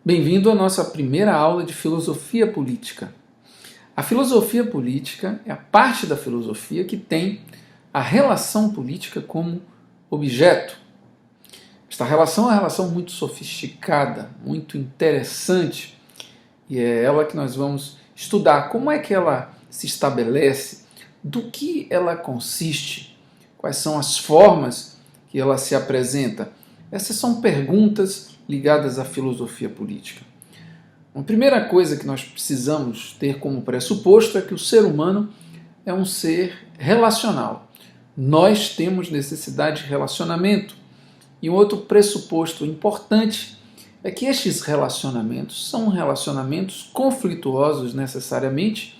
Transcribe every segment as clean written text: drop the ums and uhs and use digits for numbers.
Bem-vindo à nossa primeira aula de filosofia política. A filosofia política é a parte da filosofia que tem a relação política como objeto. Esta relação é uma relação muito sofisticada, muito interessante, e é ela que nós vamos estudar. Como é que ela se estabelece, do que ela consiste, quais são as formas que ela se apresenta. Essas são perguntas ligadas à filosofia política. A primeira coisa que nós precisamos ter como pressuposto é que o ser humano é um ser relacional. Nós temos necessidade de relacionamento. E um outro pressuposto importante é que estes relacionamentos são relacionamentos conflituosos necessariamente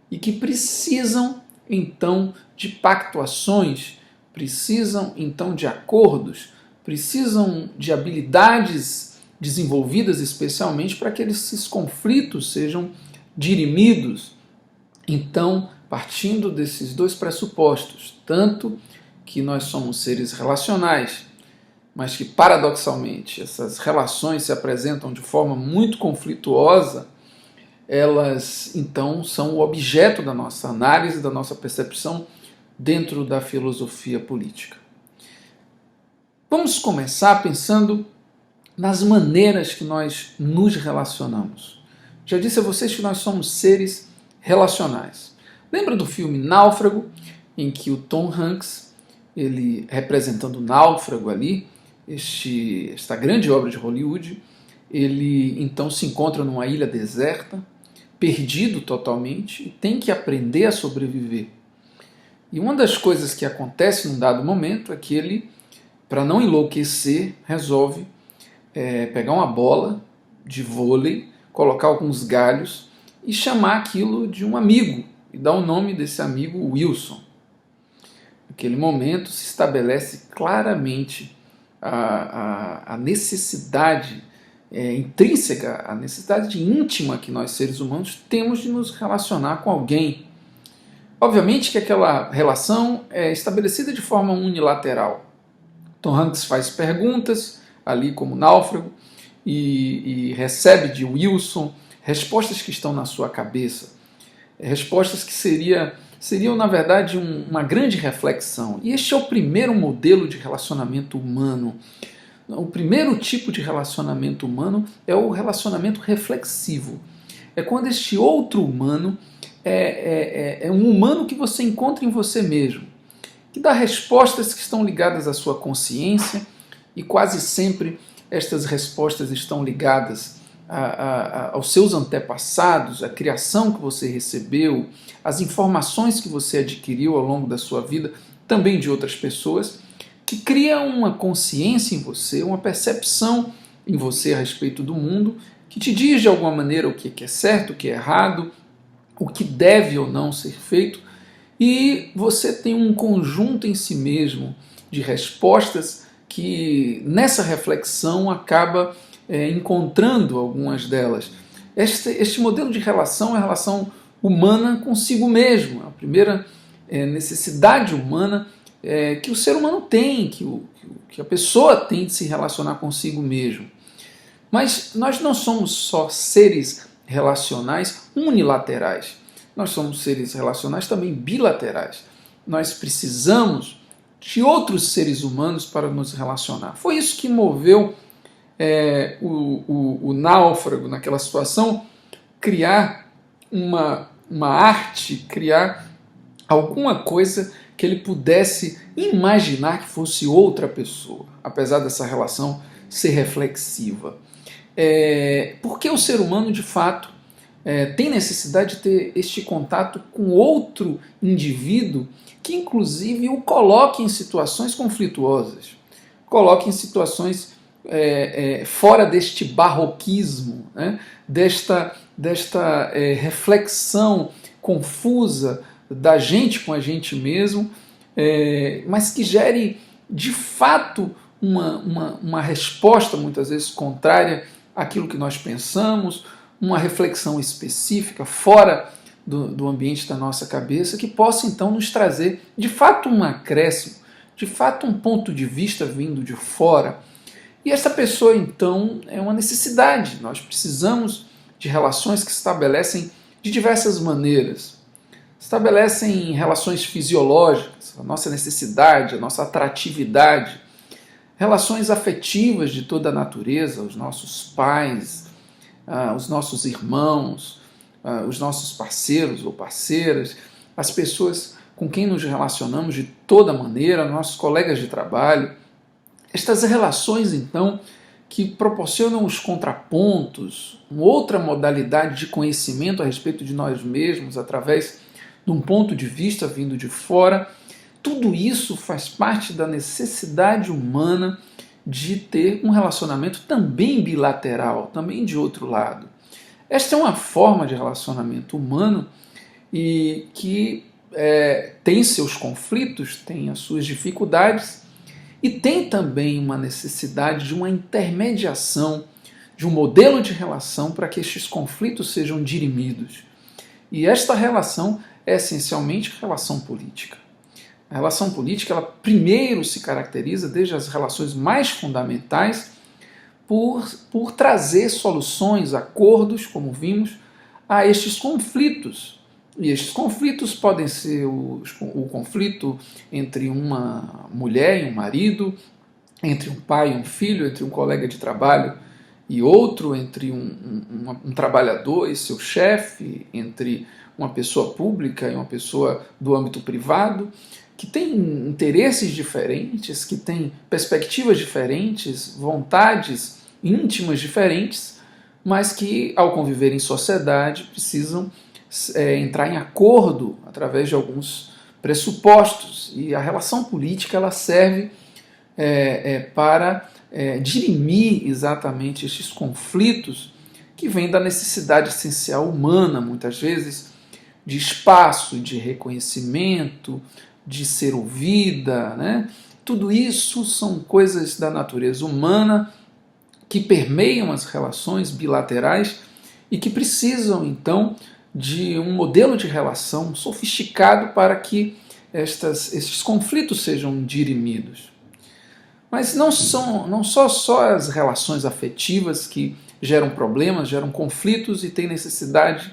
e que precisam então de pactuações, precisam então de acordos, precisam de habilidades desenvolvidas especialmente para que esses conflitos sejam dirimidos. Então, partindo desses dois pressupostos, tanto que nós somos seres relacionais, mas que paradoxalmente essas relações se apresentam de forma muito conflituosa, elas então são o objeto da nossa análise, da nossa percepção dentro da filosofia política. Vamos começar pensando nas maneiras que nós nos relacionamos. Já disse a vocês que nós somos seres relacionais. Lembra do filme Náufrago, em que o Tom Hanks, ele representando o náufrago ali, esta grande obra de Hollywood, ele então se encontra numa ilha deserta, perdido totalmente, e tem que aprender a sobreviver. E uma das coisas que acontece num dado momento é que ele, para não enlouquecer, resolve pegar uma bola de vôlei, colocar alguns galhos e chamar aquilo de um amigo, e dar o nome desse amigo Wilson. Naquele momento se estabelece claramente a necessidade intrínseca, a necessidade íntima que nós seres humanos temos de nos relacionar com alguém. Obviamente que aquela relação é estabelecida de forma unilateral. Tom Hanks faz perguntas, ali como náufrago, e recebe de Wilson respostas que estão na sua cabeça, respostas que seriam na verdade, uma grande reflexão. E este é o primeiro modelo de relacionamento humano. O primeiro tipo de relacionamento humano é o relacionamento reflexivo. É quando este outro humano é um humano que você encontra em você mesmo, que dá respostas que estão ligadas à sua consciência, e quase sempre estas respostas estão ligadas aos seus antepassados, à criação que você recebeu, às informações que você adquiriu ao longo da sua vida, também de outras pessoas, que cria uma consciência em você, uma percepção em você a respeito do mundo, que te diz de alguma maneira o que é certo, o que é errado, o que deve ou não ser feito, e você tem um conjunto em si mesmo de respostas que nessa reflexão acaba encontrando algumas delas. Este modelo de relação é a relação humana consigo mesmo, a primeira necessidade humana que o ser humano tem, que a pessoa tem de se relacionar consigo mesmo. Mas nós não somos só seres relacionais unilaterais, nós somos seres relacionais também bilaterais. Nós precisamos de outros seres humanos para nos relacionar. Foi isso que moveu o náufrago naquela situação, criar uma arte, criar alguma coisa que ele pudesse imaginar que fosse outra pessoa, apesar dessa relação ser reflexiva. Porque o ser humano, de fato, tem necessidade de ter este contato com outro indivíduo que, inclusive, o coloque em situações conflituosas, coloque em situações fora deste barroquismo, né? desta reflexão confusa da gente com a gente mesmo, mas que gere, de fato, uma resposta, muitas vezes, contrária àquilo que nós pensamos, uma reflexão específica, fora do ambiente da nossa cabeça, que possa, então, nos trazer, de fato, um acréscimo, de fato, um ponto de vista vindo de fora. E essa pessoa, então, é uma necessidade. Nós precisamos de relações que se estabelecem de diversas maneiras. Estabelecem relações fisiológicas, a nossa necessidade, a nossa atratividade, relações afetivas de toda a natureza, os nossos pais, os nossos irmãos, os nossos parceiros ou parceiras, as pessoas com quem nos relacionamos de toda maneira, nossos colegas de trabalho. Estas relações, então, que proporcionam os contrapontos, uma outra modalidade de conhecimento a respeito de nós mesmos, através de um ponto de vista vindo de fora, tudo isso faz parte da necessidade humana de ter um relacionamento também bilateral, também de outro lado. Esta é uma forma de relacionamento humano e que tem seus conflitos, tem as suas dificuldades e tem também uma necessidade de uma intermediação, de um modelo de relação para que estes conflitos sejam dirimidos. E esta relação é essencialmente relação política. A relação política, ela primeiro se caracteriza, desde as relações mais fundamentais, por trazer soluções, acordos, como vimos, a estes conflitos. E estes conflitos podem ser o conflito entre uma mulher e um marido, entre um pai e um filho, entre um colega de trabalho e outro, entre um trabalhador e seu chefe, entre uma pessoa pública e uma pessoa do âmbito privado, que tem interesses diferentes, que tem perspectivas diferentes, vontades íntimas diferentes, mas que, ao conviver em sociedade, precisam entrar em acordo através de alguns pressupostos. E a relação política ela serve para dirimir exatamente estes conflitos que vêm da necessidade essencial humana, muitas vezes, de espaço, de reconhecimento, de ser ouvida, né? Tudo isso são coisas da natureza humana que permeiam as relações bilaterais e que precisam, então, de um modelo de relação sofisticado para que estes conflitos sejam dirimidos. Mas não só as relações afetivas que geram problemas, geram conflitos e têm necessidade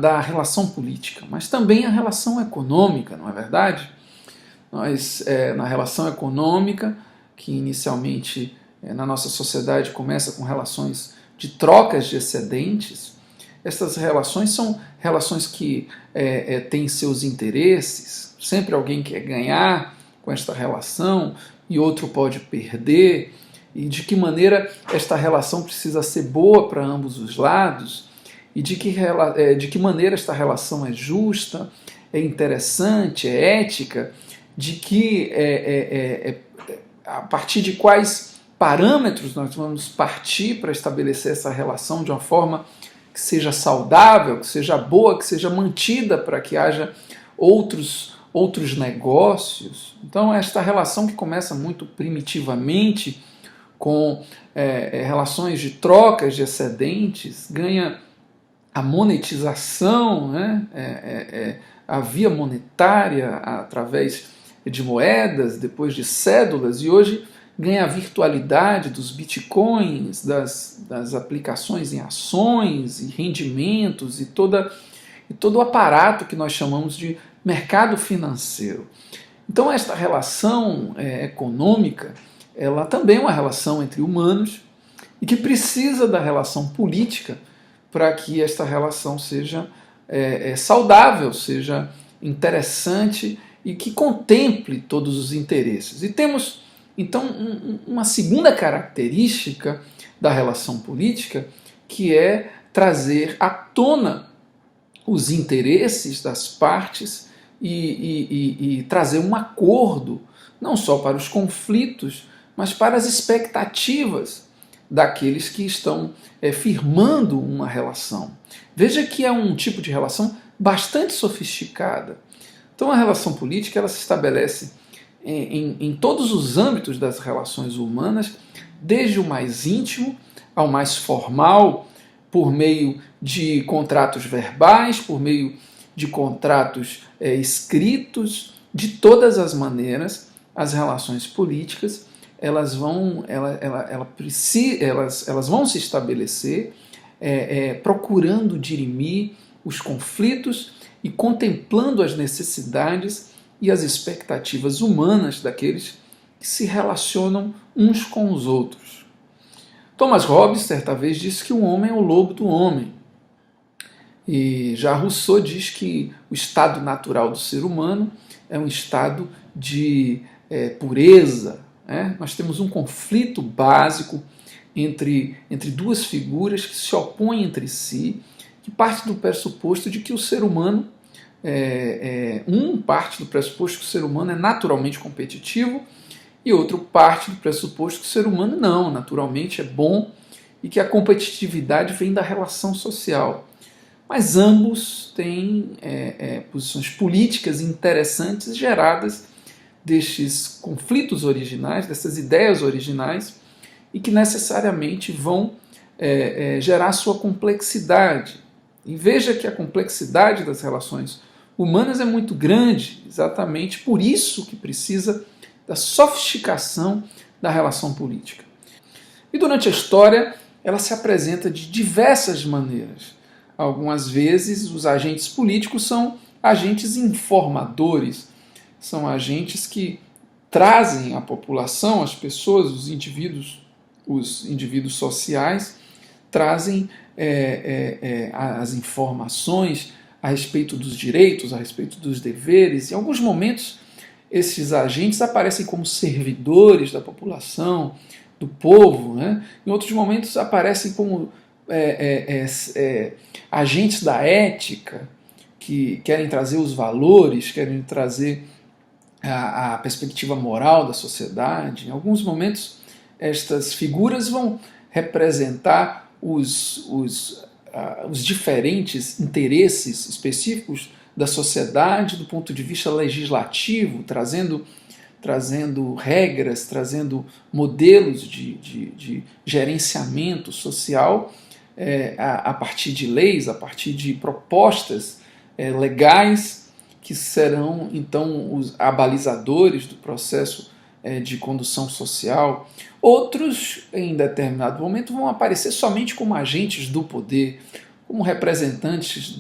da relação política, mas também a relação econômica, não é verdade? Nós, na relação econômica, que inicialmente na nossa sociedade começa com relações de trocas de excedentes, essas relações são relações que têm seus interesses, sempre alguém quer ganhar com esta relação e outro pode perder, e de que maneira esta relação precisa ser boa para ambos os lados, e de que maneira esta relação é justa, é interessante, é ética, de que a partir de quais parâmetros nós vamos partir para estabelecer essa relação de uma forma que seja saudável, que seja boa, que seja mantida para que haja outros negócios. Então, esta relação que começa muito primitivamente com relações de trocas de excedentes, ganha a monetização, né? A via monetária através de moedas, depois de cédulas, e hoje ganha a virtualidade dos bitcoins, das aplicações em ações e rendimentos e todo o aparato que nós chamamos de mercado financeiro. Então esta relação econômica, ela também é uma relação entre humanos e que precisa da relação política para que esta relação seja saudável, seja interessante e que contemple todos os interesses. E temos, então, uma segunda característica da relação política, que é trazer à tona os interesses das partes e trazer um acordo, não só para os conflitos, mas para as expectativas daqueles que estão firmando uma relação. Veja que é um tipo de relação bastante sofisticada. Então a relação política ela se estabelece em todos os âmbitos das relações humanas, desde o mais íntimo ao mais formal, por meio de contratos verbais, por meio de contratos escritos, de todas as maneiras, as relações políticas elas vão se estabelecer procurando dirimir os conflitos e contemplando as necessidades e as expectativas humanas daqueles que se relacionam uns com os outros. Thomas Hobbes, certa vez, disse que o homem é o lobo do homem. E já Rousseau diz que o estado natural do ser humano é um estado de pureza. Nós temos um conflito básico entre duas figuras que se opõem entre si, que parte do pressuposto de que o ser humano parte do pressuposto que o ser humano é naturalmente competitivo e outro parte do pressuposto que o ser humano não, naturalmente é bom e que a competitividade vem da relação social. Mas ambos têm posições políticas interessantes geradas destes conflitos originais, dessas ideias originais, e que necessariamente vão gerar sua complexidade. E veja que a complexidade das relações humanas é muito grande, exatamente por isso que precisa da sofisticação da relação política. E durante a história, ela se apresenta de diversas maneiras. Algumas vezes, os agentes políticos são agentes informadores, são agentes que trazem à população, as pessoas, os indivíduos sociais, trazem as informações a respeito dos direitos, a respeito dos deveres. Em alguns momentos, esses agentes aparecem como servidores da população, do povo, né? Em outros momentos aparecem como agentes da ética, que querem trazer os valores, querem trazer a perspectiva moral da sociedade. Em alguns momentos, estas figuras vão representar os diferentes interesses específicos da sociedade do ponto de vista legislativo, trazendo regras, trazendo modelos de gerenciamento social a partir de leis, a partir de propostas legais que serão então os abalizadores do processo de condução social. Outros, em determinado momento, vão aparecer somente como agentes do poder, como representantes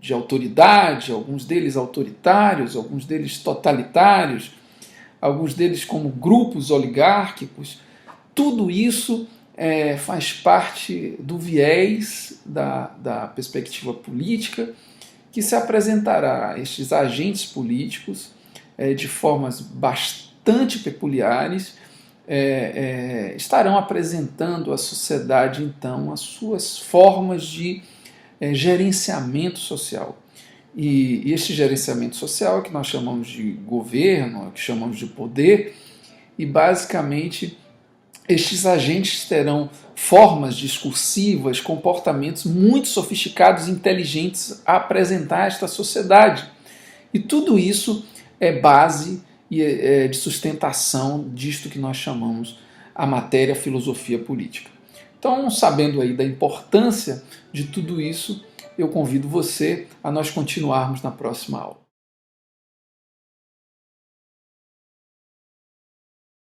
de autoridade, alguns deles autoritários, alguns deles totalitários, alguns deles como grupos oligárquicos. Tudo isso faz parte do viés da perspectiva política que se apresentará a estes agentes políticos de formas bastante peculiares, estarão apresentando à sociedade, então, as suas formas de gerenciamento social. E este gerenciamento social é que nós chamamos de governo, é que chamamos de poder, e basicamente estes agentes terão formas discursivas, comportamentos muito sofisticados e inteligentes a apresentar a esta sociedade. E tudo isso é base de sustentação disto que nós chamamos a matéria filosofia política. Então, sabendo aí da importância de tudo isso, eu convido você a nós continuarmos na próxima aula.